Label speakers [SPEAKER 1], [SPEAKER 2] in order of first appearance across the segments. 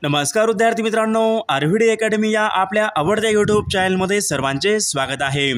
[SPEAKER 1] नमस्कार विद्यार्थी मित्रांनो, आरव्हीडी अकॅडमी या आपल्या आवडत्या यूट्यूब चॅनलमध्ये सर्वांचे स्वागत आहे।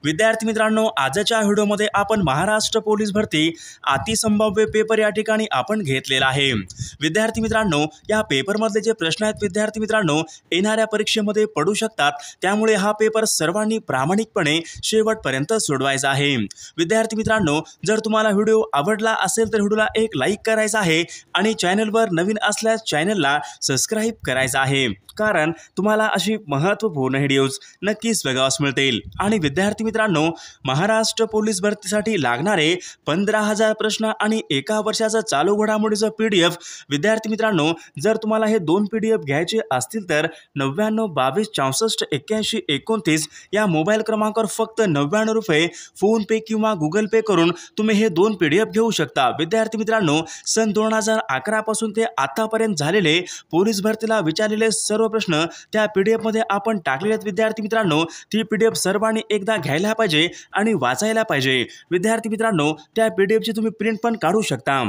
[SPEAKER 1] विद्यार्थी मित्रांनो, आजच्या व्हिडिओमध्ये आपण महाराष्ट्र पोलीस भरती अतिसंभाव्य पेपर या ठिकाणी आपण घेतलेला आहे। विद्यार्थी मित्रांनो, या पेपरमधले जे प्रश्न आहेत विद्यार्थी मित्रांनो येणाऱ्या परीक्षेमध्ये पडू शकतात, त्यामुळे हा पेपर सर्वांनी प्रामाणिकपणे शेवटपर्यंत सोडवायचा आहे। विद्यार्थी मित्रांनो, जर तुम्हाला व्हिडिओ आवडला असेल तर व्हिडिओला एक लाईक करायचा आहे आणि चॅनलवर नवीन असल्यास चॅनलला सबस्क्राइब करायचं आहे, कारण तुम्हाला अशी महत्त्वपूर्ण व्हिडिओज नक्कीच बघायला मिळतील। आणि विद्यार्थी मित्रांनो, महाराष्ट्र पोलीस भरतीसाठी लागणारे 15,000 प्रश्न आणि एका वर्षाचा चालू घडामोडीचा PDF विद्यार्थी मित्रांनो, जर तुम्हाला हे दोन PDF घ्यायचे असतील तर 99 22 64 81 29 या मोबाईल क्रमांकावर फक्त 99 रुपये फोन पे किंवा गुगल पे करून तुम्ही हे दोन PDF घेऊ शकता। विद्यार्थी मित्रांनो, सन 2011 पासून ते आतापर्यंत झालेले पोलीस भरतीला विचारलेले सर्व प्रश्न त्या PDF मध्ये आपण टाकलेले आहेत। विद्यार्थी मित्रांनो, ती PDF सर्वांनी एकदा घ्यायला पाहिजे आणि वाचायला पाहिजे। विद्यार्थी मित्रांनो, त्या PDF ची तुम्ही प्रिंट पण काढू शकता।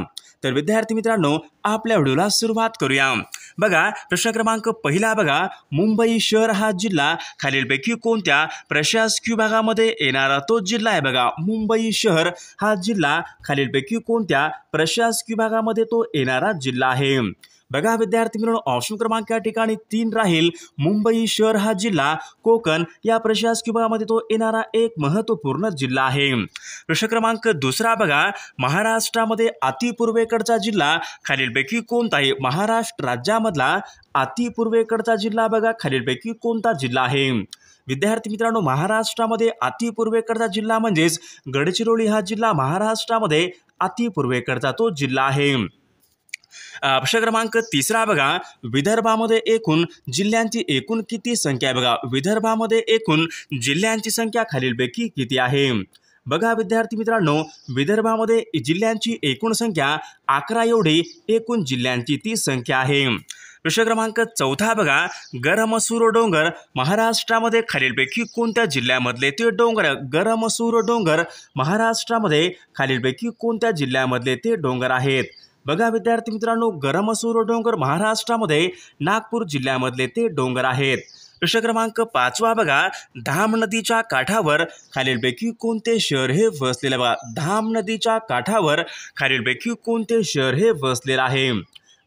[SPEAKER 1] तर विद्यार्थी मित्रांनो, आपल्या व्हिडिओला सुरुवात करूया। बघा, प्रश्न क्रमांक पहिला बघा, मुंबई शहर हा जिल्हा खालीलपैकी कोणत्या प्रशासकीय विभागामध्ये येणारा तो जिल्हा आहे? बघा, मुंबई शहर हा जिल्हा खालीलपैकी कोणत्या प्रशासकीय विभागामध्ये तो येणारा जिल्हा आहे? बघा विद्यार्थी मित्रांनो, ऑप्शन क्रमांक या ठिकाणी 3 राहील। मुंबई शहर हा जिल्हा कोकण या प्रशासकीय विभागामध्ये तो येणारा एक महत्त्वपूर्ण जिल्हा आहे। प्रश्न क्रमांक दुसरा बघा, महाराष्ट्रामध्ये अतिपूर्वेकडचा जिल्हा खालीलपैकी कोणता आहे? महाराष्ट्र राज्यामधला अतिपूर्वेकडचा जिल्हा बघा, खालीलपैकी कोणता जिल्हा आहे? विद्यार्थी मित्रांनो, महाराष्ट्रामध्ये अतिपूर्वेकडचा जिल्हा म्हणजेच गडचिरोली हा जिल्हा महाराष्ट्रामध्ये अतिपूर्वेकडचा तो जिल्हा आहे। प्रश्न क्रमांक तिसरा बघा, विदर्भामध्ये एकूण जिल्ह्यांची एकूण किती संख्या आहे? बघा, विदर्भामध्ये एकूण जिल्ह्यांची संख्या खालीलपैकी किती आहे? बघा विद्यार्थी मित्रांनो, विदर्भामध्ये जिल्ह्यांची एकूण संख्या 11 एवढी एकूण जिल्ह्यांची ती संख्या आहे। प्रश्न क्रमांक चौथा बघा, गरमसूर डोंगर महाराष्ट्रामध्ये खालीलपैकी कोणत्या जिल्ह्यामधले ते डोंगर? गरमसूर डोंगर महाराष्ट्रामध्ये खालीलपैकी कोणत्या जिल्ह्यामधले ते डोंगर आहेत? बघा विद्यार्थी मित्रांनो, गरमसूर डोंगर महाराष्ट्रामध्ये नागपूर जिल्ह्यामधले ते डोंगर आहेत। प्रश्न क्रमांक 5वा बघा, धाम नदीच्या काठावर खालीलपैकी कोणते शहर हे वसलेले? बघा, धाम नदीच्या काठावर खालीलपैकी कोणते शहर हे वसलेले आहे?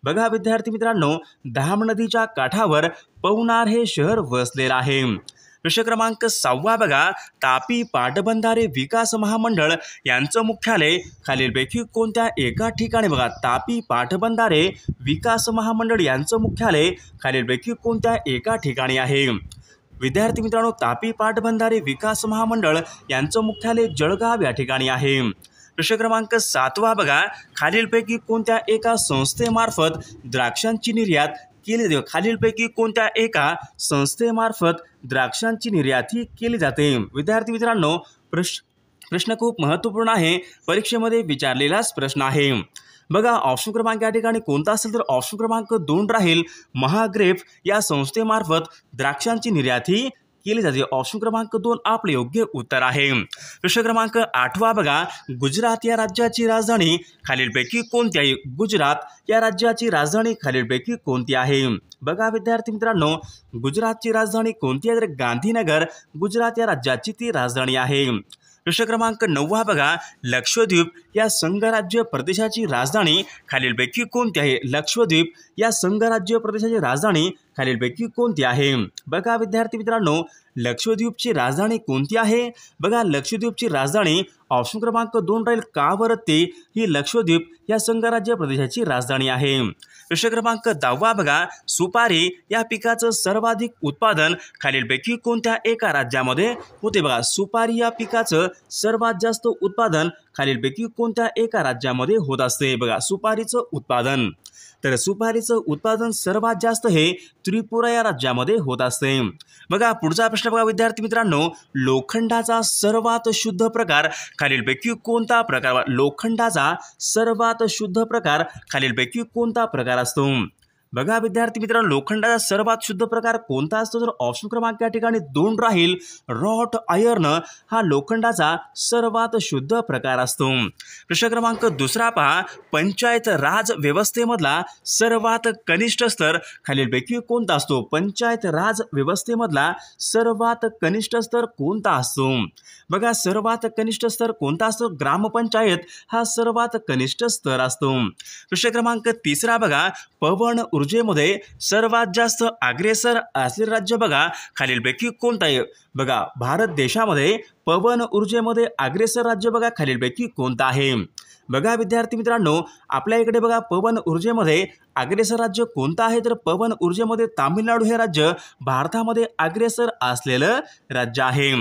[SPEAKER 1] बघा विद्यार्थी मित्रांनो, धाम नदीच्या काठावर पवनार हे शहर वसलेले आहे। प्रश्न क्रमांक 6वा बघा, तापी पाटबंधारे विकास महामंडळ यांचं मुख्यालय खालीलपैकी कोणत्या एका ठिकाणी? बघा, तापी पाटबंधारे विकास महामंडळ यांचं मुख्यालय खालीलपैकी कोणत्या एका ठिकाणी आहे? विद्यार्थी मित्रांनो, तापी पाटबंधारे विकास महामंडळ यांचं मुख्यालय जळगाव या ठिकाणी आहे। प्रश्न क्रमांक 7वा बघा, खालीलपैकी कोणत्या एका संस्थेमार्फत द्राक्षांची निर्यात केली जाते? खालीलपैकी कोणत्या एका संस्थेमार्फत द्राक्षांची निर्यात ही केली जाते? विद्यार्थी मित्रांनो, प्रश्न खूप महत्त्वपूर्ण आहे, परीक्षेमध्ये विचारलेलाच प्रश्न आहे। बघा, ऑप्शन क्रमांक या ठिकाणी कोणता असेल तर ऑप्शन क्रमांक 2 राहील। महाग्रेप या संस्थेमार्फत द्राक्षांची निर्यात ही केली जाते। ऑप्शन क्रमांक 2 आपले योग्य उत्तर आहे। प्रश्न क्रमांक 8वा बघा, गुजरात या राज्याची राजधानी खालीलपैकी कोणती आहे? गुजरात या राज्याची राजधानी खालीलपैकी कोणती आहे? बघा विद्यार्थी मित्रांनो, गुजरातची राजधानी कोणती आहे? तर गांधीनगर गुजरात या राज्याची ती राजधानी आहे। प्रश्न क्रमांक 9वा बघा, लक्षद्वीप या संघराज्य प्रदेशाची राजधानी खालीलपैकी कोणती आहे? लक्षद्वीप या संघराज्य प्रदेशाची राजधानी खालीलपैकी कोणती आहे? बघा विद्यार्थी मित्रांनो, लक्षद्वीपची राजधानी कोणती आहे? बघा, लक्षद्वीपची राजधानी ऑप्शन क्रमांक 2 राहील कावरत्ती ही लक्षद्वीप या संघराज्य प्रदेशाची राजधानी आहे। प्रश्न क्रमांक 10वा बघा, सुपारी या पिकाचं सर्वाधिक उत्पादन खालीलपैकी कोणत्या एका राज्यामध्ये होते? बघा, सुपारी या पिकाचं सर्वात जास्त उत्पादन खालीलपैकी कोणत्या एका राज्यामध्ये होत असते? बघा, सुपारीचं उत्पादन, तर सुपारीचं उत्पादन सर्वात जास्त हे त्रिपुरा या राज्यामध्ये होत असते। बघा पुढचा प्रश्न बघा विद्यार्थी मित्रांनो, लोखंडाचा सर्वात शुद्ध प्रकार खालीलपैकी कोणता प्रकार? लोखंडाचा सर्वात शुद्ध प्रकार खालीलपैकी कोणता प्रकार असतो? बघा विद्यार्थी मित्रांनो, लोखंडाचा सर्वात शुद्ध प्रकार कोणता असतो? तर ऑप्शन क्रमांक या ठिकाणी 2 राहील, रॉट आयर्न हा लोखंडाचा सर्वात शुद्ध प्रकार असतो। प्रश्न क्रमांक दुसरा पहा, पंचायत राज व्यवस्थेमधला सर्वात कनिष्ठ स्तर खालीलपैकी कोणता असतो? पंचायत राज व्यवस्थेमधला सर्वात कनिष्ठ स्तर कोणता असतो? बघा सर्वात कनिष्ठ स्तर कोणता असतो? ग्रामपंचायत हा सर्वात कनिष्ठ स्तर असतो। प्रश्न क्रमांक तिसरा बघा, पवन ऊर्जेमध्ये सर्वात जास्त अग्रेसर असलेले राज्य बघा खालीलपैकी कोणता आहे? बघा भारत देशामध्ये पवन ऊर्जेमध्ये अग्रेसर राज्य बघा खालीलपैकी कोणता आहे? बघा विद्यार्थी मित्रांनो, आपल्या इकडे बघा पवन ऊर्जेमध्ये अग्रेसर राज्य कोणतं आहे? तर पवन ऊर्जेमध्ये तामिळनाडू हे राज्य भारतामध्ये अग्रेसर असलेलं राज्य आहे।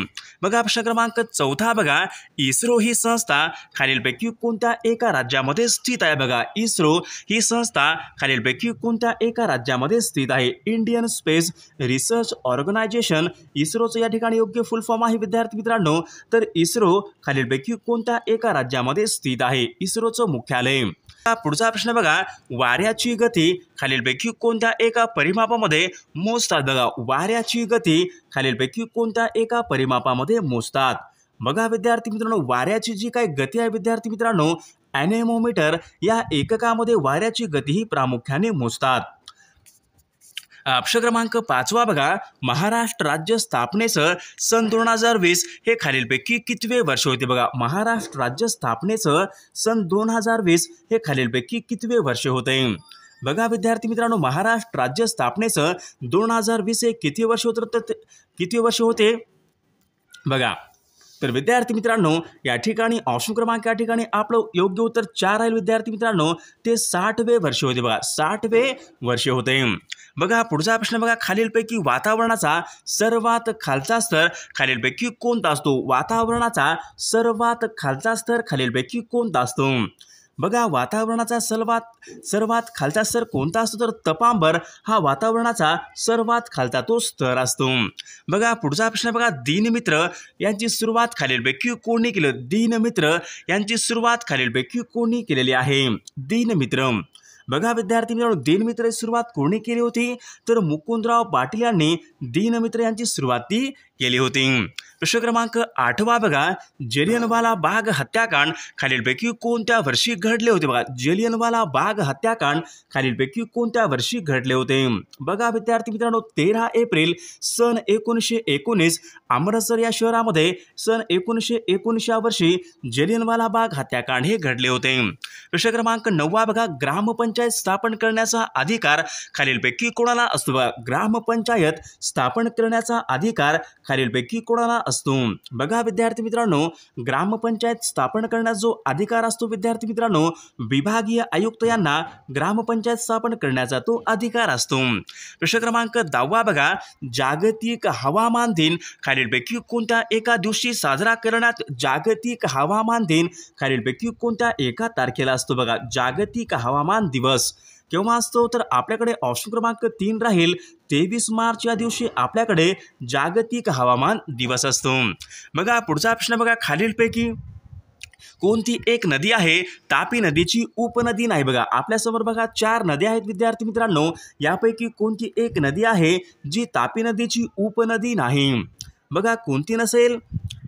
[SPEAKER 1] बघा प्रश्न क्रमांक चौथा बघा, इस्रो ही संस्था खालीलपैकी कोणत्या एका राज्यामध्ये स्थित आहे? बघा इस्रो ही संस्था खालीलपैकी कोणत्या एका राज्यामध्ये स्थित आहे? इंडियन स्पेस रिसर्च ऑर्गनायझेशन, इस्रोचं या ठिकाणी योग्य फुल फॉर्म आहे विद्यार्थी मित्रांनो। तर इस्रो खालीलपैकी कोणत्या एका राज्यामध्ये स्थित आहे? इस्रोचं मुख्यालय। पुढचा प्रश्न बघा, वाऱ्याची गती खालीलपैकी कोणत्या एका परिमापामध्ये मोजतात? बघा वाऱ्याची गती खालीलपैकी कोणत्या एका परिमापामध्ये मोजतात? बघा विद्यार्थी मित्रांनो, वाऱ्याची जी काही गती आहे विद्यार्थी मित्रांनो, ॲनेमोमीटर या एककामध्ये वाऱ्याची गती ही प्रामुख्याने मोजतात। प्रश्न क्रमांक 5 बघा, महाराष्ट्र राज्य स्थापनेचं सन 2020 हे खालीलपैकी कितवे वर्ष होते? बघा महाराष्ट्र राज्य स्थापनेचं सन 2020 हे खालीलपैकी कितवे वर्ष होते? बघा विद्यार्थी मित्रांनो, महाराष्ट्र राज्य स्थापनेचं 2020 हे किती वर्ष होते? बघा तर विद्यार्थी मित्रांनो, या ठिकाणी ऑप्शन क्रमांक या ठिकाणी आपलं योग्य उत्तर 4 राहील विद्यार्थी मित्रांनो, ते 60वे वर्ष होते। बघा 60वे वर्ष होते। बघा पुढचा प्रश्न बघा, खालीलपैकी वातावरणाचा सर्वात खालचा स्तर खालीलपैकी कोणता असतो? वातावरणाचा सर्वात खालचा स्तर खालीलपैकी कोणता असतो? बघा वातावरणाचा सर्वात खालचा स्तर कोणता असतो? तर तपांबर हा वातावरणाचा सर्वात खालचा तो स्तर असतो। बघा पुढचा प्रश्न बघा, दीनमित्र यांची सुरुवात खालीलपैकी कोणी केली? दीनमित्र यांची सुरुवात खालीलपैकी कोणी केलेली आहे? दीनमित्र। बघा विद्यार्थी मित्रांनो, दीनमित्र सुरुवात कोणी केली होती? तर मुकुंदराव पाटील यांनी दीनमित्र यांची सुरुवात केली होती। प्रश्न क्रमांक 8 बघा, जलियनवाला बाग हत्याकांड खालीलपैकी कोणत्या वर्षी घडले होते? बघा जलियनवाला बाग हत्याकांड खालीलपैकी कोणत्या वर्षी घडले होते? बघा विद्यार्थी मित्रांनो, 13 एप्रिल सन 1919 अमृतसर या शहरामध्ये सन 1919 या वर्षी जलियनवाला बाग हत्याकांड हे घडले होते। प्रश्न क्रमांक 9 बघा, ग्रामपंचायत स्थापन करण्याचा अधिकार खालीलपैकी कोणाला असतो? बघा ग्रामपंचायत स्थापन करण्याचा अधिकार खालीलपैकी कोणाला असतो? बघा विद्यार्थी मित्रांनो, ग्रामपंचायत स्थापन करण्याचा जो अधिकार असतो विद्यार्थी मित्रांनो, विभागीय आयुक्त यांना ग्रामपंचायत स्थापन करण्याचा तो अधिकार असतो। प्रश्न क्रमांक 10 बघा, जागतिक हवामान दिन खालीलपैकी कोणत्या एका दिवशी साजरा करण्यात? जागतिक हवामान दिन खालीलपैकी कोणत्या एका तारखेला असतो? बघा जागतिक हवामान दिवस केव्हा असतो? तर आपल्याकडे ऑप्शन क्रमांक 3 राहील, 23 मार्च या दिवशी आपल्याकडे जागतिक हवामान दिवस असतो। बघा पुढचा प्रश्न बघा, खालीलपैकी कोणती एक नदी आहे तापी नदीची उपनदी नाही? बघा आपल्यासमोर बघा 4 नद्या आहेत विद्यार्थी मित्रांनो, यापैकी कोणती एक नदी आहे जी तापी नदीची उपनदी नाही? बघा कोणती नसेल?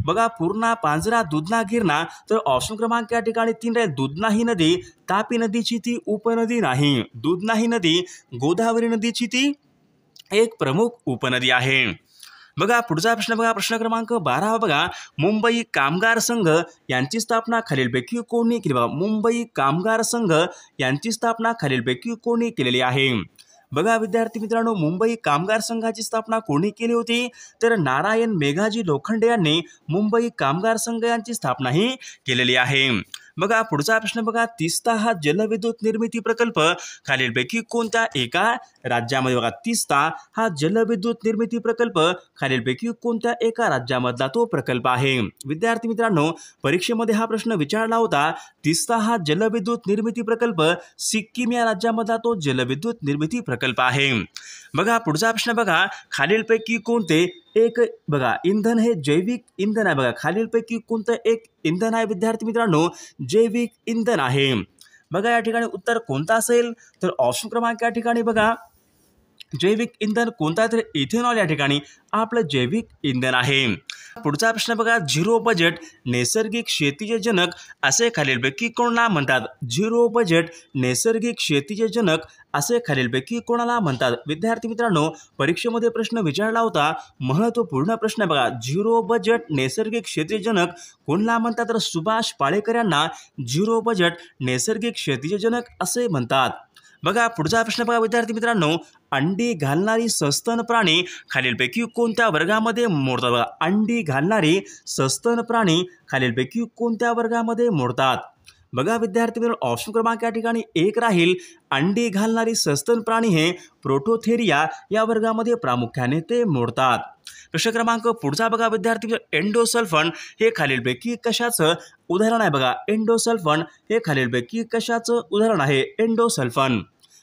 [SPEAKER 1] बघा पूर्णा, पांझरा, दुधना, गिरणा। तर ऑप्शन क्रमांक या ठिकाणी 3 राहील, दुधना ही नदी तापी नदीची ती उपनदी नाही। दुधना ही नदी गोदावरी नदीची ती एक प्रमुख उपनदी आहे। बघा पुढचा प्रश्न बघा, प्रश्न क्रमांक 12 बघा, मुंबई कामगार संघ यांची स्थापना खालीलपैकी कोणी केली? बघा मुंबई कामगार संघ यांची स्थापना खालीलपैकी कोणी केलेली आहे? बघा विद्यार्थी मित्रांनो, मुंबई कामगार संघाची स्थापना कोणी केली होती? तर नारायण मेघाजी लोखंडे यांनी मुंबई कामगार संघ यांची स्थापना ही केलेली आहे। बघा पुढचा प्रश्न बघा, तीस्ता हा जलविद्युत निर्मिती प्रकल्प खालीलपैकी कोणत्या एका राज्यामध्ये? बघा तीस्ता हा जलविद्युत निर्मिती प्रकल्प खालीलपैकी कोणत्या एका राज्यामधला तो प्रकल्प आहे? विद्यार्थी मित्रांनो, परीक्षेमध्ये हा प्रश्न विचारला होता। तीस्ता हा जलविद्युत निर्मिती प्रकल्प सिक्कीम या राज्यामधला तो जलविद्युत निर्मिती प्रकल्प आहे। बघा पुढचा प्रश्न बघा, खालीलपैकी कोणते एक बघा इंधन हे जैविक इंधन आहे? बघा खालीलपैकी कोणतं एक इंधन आहे विद्यार्थी मित्रांनो? जैविक इंधन आहे। बघा या ठिकाणी उत्तर कोणता असेल तर ऑप्शन क्रमांक या ठिकाणी बघा जैविक इंधन कोणता तर इथेनॉल या ठिकाणी आपलं जैविक इंधन आहे। पुढचा प्रश्न बघा झिरो बजेट नैसर्गिक शेतीचे जनक असे खालीलपैकी कोणाला म्हणतात? झिरो बजेट नैसर्गिक शेतीचे जनक असे खालीलपैकी कोणाला म्हणतात? विद्यार्थी मित्रांनो परीक्षेमध्ये प्रश्न विचारला होता, महत्त्वपूर्ण प्रश्न बघा, झिरो बजेट नैसर्गिक शेतीचे जनक कोणाला म्हणतात? तर सुभाष पाळेकर यांना झिरो बजेट नैसर्गिक शेतीचे जनक असे म्हणतात। बघा पुढचा प्रश्न बघा विद्यार्थी मित्रांनो, अंडी घालणारी सस्तन प्राणी खालीलपैकी कोणत्या वर्गामध्ये मोडतात? बघा अंडी घालणारी सस्तन प्राणी खालीलपैकी कोणत्या वर्गामध्ये मोडतात? बघा विद्यार्थी मित्रांनो ऑप्शन क्रमांक या ठिकाणी 1 राहील, अंडी घालणारी सस्तन प्राणी हे प्रोटोथेरिया या वर्गामध्ये प्रामुख्याने ते मोडतात। प्रश्न क्रमांक पुढचा बघा विद्यार्थी, एंडोसल्फन हे खालीलपैकी कशाचं उदाहरण आहे? बघा एंडोसल्फन हे खालीलपैकी कशाचं उदाहरण आहे? एंडोसल्फन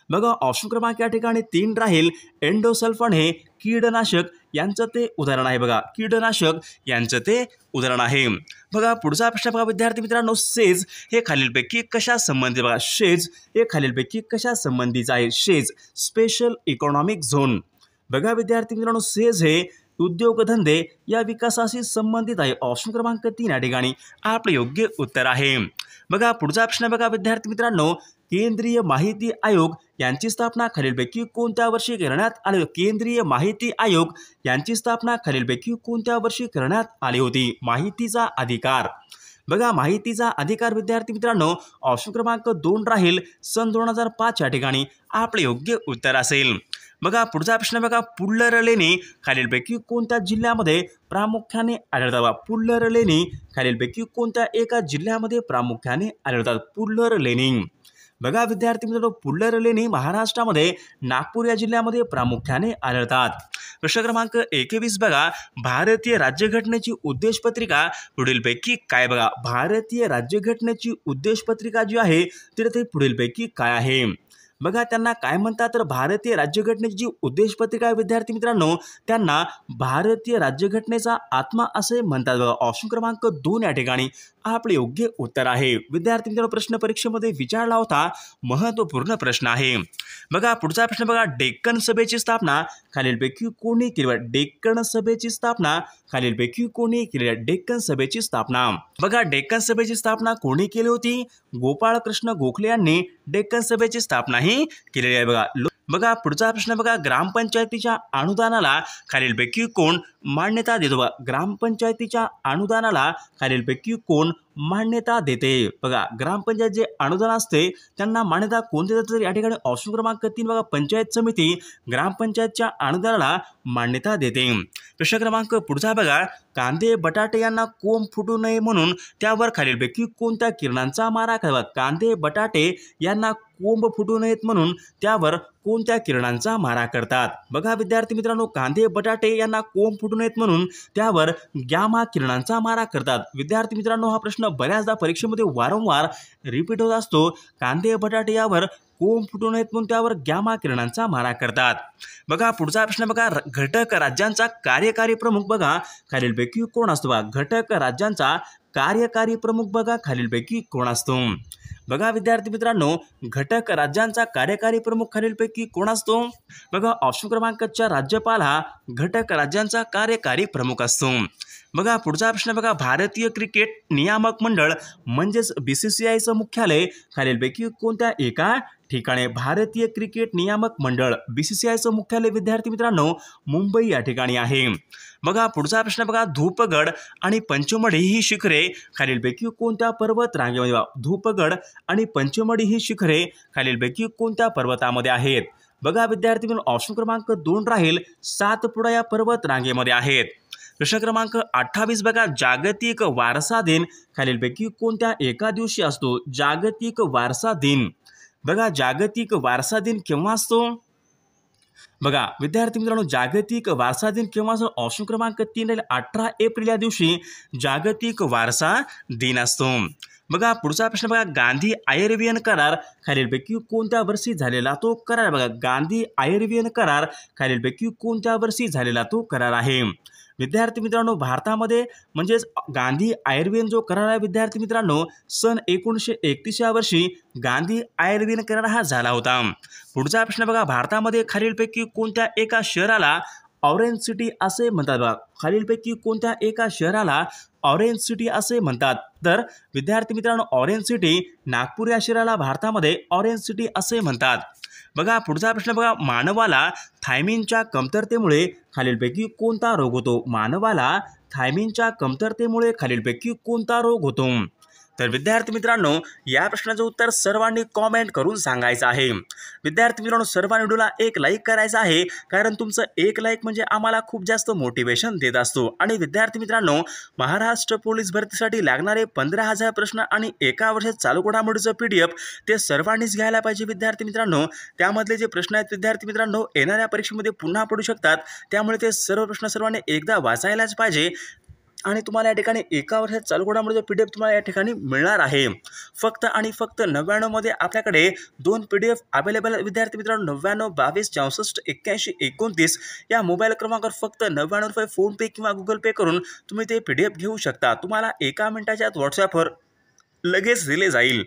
[SPEAKER 1] बघा ऑप्शन क्रमांक या ठिकाणी 3 राहील, एंडोसल्फन हे कीडनाशक यांचं ते उदाहरण आहे। बघा कीडनाशक यांचं ते उदाहरण आहे। बघा पुढचा प्रश्न बघा विद्यार्थी मित्रांनो, सेज हे खालीलपैकी कशा संबंधित? बघा शेज हे खालीलपैकी कशा संबंधीचं आहे? शेज स्पेशल इकॉनॉमिक झोन। बघा विद्यार्थी मित्रांनो सेज हे उद्योगधंदे या विकासाशी संबंधित आहे। ऑप्शन क्रमांक 3 या ठिकाणी आपले योग्य उत्तर आहे। बघा पुढचा प्रश्न बघा विद्यार्थी मित्रांनो, केंद्रीय माहिती आयोग यांची स्थापना खालीलपैकी कोणत्या वर्षी करण्यात आली? केंद्रीय माहिती आयोग यांची स्थापना खालीलपैकी कोणत्या वर्षी करण्यात आली होती? माहितीचा अधिकार बघा माहितीचा अधिकार विद्यार्थी मित्रांनो ऑप्शन क्रमांक 2 राहील, सन 2005 या ठिकाणी आपले योग्य उत्तर असेल। बघा पुढचा प्रश्न बघा, पुल्लर लेणी खालीलपैकी कोणत्या जिल्ह्यामध्ये प्रामुख्याने आढळतात? बघा पुल्लर लेणी खालीलपैकी कोणत्या एका जिल्ह्यामध्ये प्रामुख्याने आढळतात? पुल्लर लेणी बघा विद्यार्थी मित्रांनो पुल्लर लेणी महाराष्ट्रामध्ये नागपूर या जिल्ह्यामध्ये प्रामुख्याने आढळतात। प्रश्न क्रमांक 21 बघा, भारतीय राज्यघटनेची उद्देशपत्रिका पुढीलपैकी काय? बघा भारतीय राज्यघटनेची उद्देशपत्रिका जी आहे ती पुढीलपैकी काय आहे? बघा त्यांना काय म्हणतात? तर भारतीय राज्यघटनेची जी उद्देशपत्रिका आहे विद्यार्थी मित्रांनो त्यांना भारतीय राज्यघटनेचा आत्मा असे म्हणतात। बघा ऑप्शन क्रमांक 2 या ठिकाणी आपले योग्य उत्तर आहे। विद्यार्थी मित्रांनो प्रश्न परीक्षेमध्ये विचारला होता, महत्त्वपूर्ण प्रश्न आहे। बघा पुढचा प्रश्न बघा, डेक्कन सभेची स्थापना खालीलपैकी कोणी केली? डेक्कन सभेची स्थापना खालीलपैकी कोणी केली? डेक्कन सभेची स्थापना बघा डेक्कन सभेची स्थापना कोणी केली होती? गोपाळकृष्ण गोखले यांनी डेक्कन सभेची स्थापना ही केलेली आहे। बघा पुढचा प्रश्न बघा, ग्रामपंचायतीच्या अनुदानाला खालीलपैकी कोण मान्यता देतो? बघा ग्रामपंचायतीच्या अनुदानाला खालीलपैकी कोण मान्यता देते? बघा ग्रामपंचायत जे अनुदान असते त्यांना मान्यता कोण देतात? तर या ठिकाणी ऑप्शन क्रमांक 3 बघा पंचायत समिती ग्रामपंचायतच्या अनुदानाला मान्यता देते। प्रश्न क्रमांक पुढचा बघा, कांदे बटाटे यांना कोंब फुटू नये म्हणून त्यावर खालीलपैकी कोणत्या किरणांचा मारा करावा? कांदे बटाटे यांना कोंब फुटू नयेत म्हणून त्यावर कोणत्या किरणांचा मारा करतात? बघा विद्यार्थी मित्रांनो कांदे बटाटे यांना कोंब फुटू नयेत म्हणून त्यावर गॅमा किरणांचा मारा करतात। विद्यार्थी मित्रांनो हा प्रश्न बऱ्याचदा परीक्षेमध्ये वारंवार रिपीट होत असतो। कांदे बटाटे यावर कोंब फुटू नयेत म्हणून त्यावर गॅमा किरणांचा मारा करतात। बघा पुढचा प्रश्न बघा, घटक राज्यांचा कार्यकारी प्रमुख बघा खालीलपैकी कोण असतो? बघा घटक राज्यांचा कार्यकारी प्रमुख बघा खालीलपैकी कोण असतो? बघा विद्यार्थी मित्रांनो घटक राज्यांचा कार्यकारी प्रमुख खालीलपैकी कोण असतो? बघा ऑप्शन क्रमांक 4 राज्यपाल हा घटक राज्यांचा कार्यकारी प्रमुख असतो। बघा पुढचा प्रश्न बघा, भारतीय क्रिकेट नियामक मंडळ म्हणजेच BCCIचं मुख्यालय खालीलपैकी कोणत्या एका ठिकाणी? भारतीय क्रिकेट नियामक मंडळ BCCIचं मुख्यालय विद्यार्थी मित्रांनो मुंबई या ठिकाणी आहे। बघा पुढचा प्रश्न बघा, धूपगड आणि पंचमढी ही शिखरे खालीलपैकी कोणत्या पर्वत रांगेमध्ये? धूपगड आणि पंचमढी ही शिखरे खालीलपैकी कोणत्या पर्वतामध्ये आहेत? बघा विद्यार्थी मित्रांनो ऑप्शन क्रमांक 2 राहील, सातपुडा या पर्वत रांगेमध्ये आहेत। प्रश्न क्रमांक 28 बघा, जागतिक वारसा दिन खालीलपैकी कोणत्या एका दिवशी असतो? जागतिक वारसा दिन बघा जागतिक वारसा दिन केव्हा असतो? बघा विद्यार्थी मित्रांनो जागतिक वारसा दिन केव्हा असतो? ऑप्शन क्रमांक 3 18 एप्रिल या दिवशी जागतिक वारसा दिन असतो। बघा पुढचा प्रश्न बघा, गांधी आयर्वियन करार खालीलपैकी कोणत्या वर्षी झालेला तो करार? बघा गांधी आयर्वियन करार खालीलपैकी कोणत्या वर्षी झालेला तो करार आहे? विद्यार्थी मित्रांनो, भारतामध्ये म्हणजेच गांधी आयुर्विन जो करार आहे विद्यार्थी मित्रांनो, सन 1931 या वर्षी गांधी आयुर्विन करार हा झाला होता. पुढचा प्रश्न बघा, भारतामध्ये खालीलपैकी कोणत्या एका शहराला ऑरेंज सिटी असे म्हणतात? बघा, खालीलपैकी कोणत्या एका शहराला ऑरेंज सिटी असे म्हणतात? तर विद्यार्थी मित्रांनो, ऑरेंज सिटी नागपूर या शहराला भारतामध्ये ऑरेंज सिटी असे म्हणतात. बघा पुढचा प्रश्न बघा, मानवाला थायमिनच्या कमतरतेमुळे खालीलपैकी कोणता रोग होतो? मानवाला थायमिनच्या कमतरतेमुळे खालीलपैकी कोणता रोग होतो? तर विद्यार्थी मित्रांनो, या प्रश्नाचं उत्तर सर्वांनी कॉमेंट करून सांगायचं आहे. विद्यार्थी मित्रांनो, सर्वांनी व्हिडिओला एक लाईक करायचं आहे, कारण तुमचं एक लाईक म्हणजे आम्हाला खूप जास्त मोटिवेशन देत असतो. आणि विद्यार्थी मित्रांनो, महाराष्ट्र पोलीस भरतीसाठी लागणारे 15,000 प्रश्न आणि एका वर्षात चालू घडामोडीचं PDF ते सर्वांनीच घ्यायला पाहिजे. विद्यार्थी मित्रांनो, त्यामधले जे प्रश्न आहेत विद्यार्थी मित्रांनो, येणाऱ्या परीक्षेमध्ये पुन्हा पडू शकतात, त्यामुळे ते सर्व प्रश्न सर्वांनी एकदा वाचायलाच पाहिजे. आणि तुम्हाला या ठिकाणी एका वर्षात चालू घडामोडीचा PDF तुम्हाला या ठिकाणी मिळणार आहे. फक्त आणि फक्त 99 मध्ये आपल्याकडे 2 PDF अवेलेबल आहेत. विद्यार्थी मित्रांनो, 99 22 64 81 29 या मोबाईल क्रमांकावर फक्त 99 रुपये फोनपे किंवा गुगल पे करून तुम्ही ते PDF घेऊ शकता. तुम्हाला एका मिनिटाच्या आत व्हॉट्सॲपवर लगेच दिले जाईल.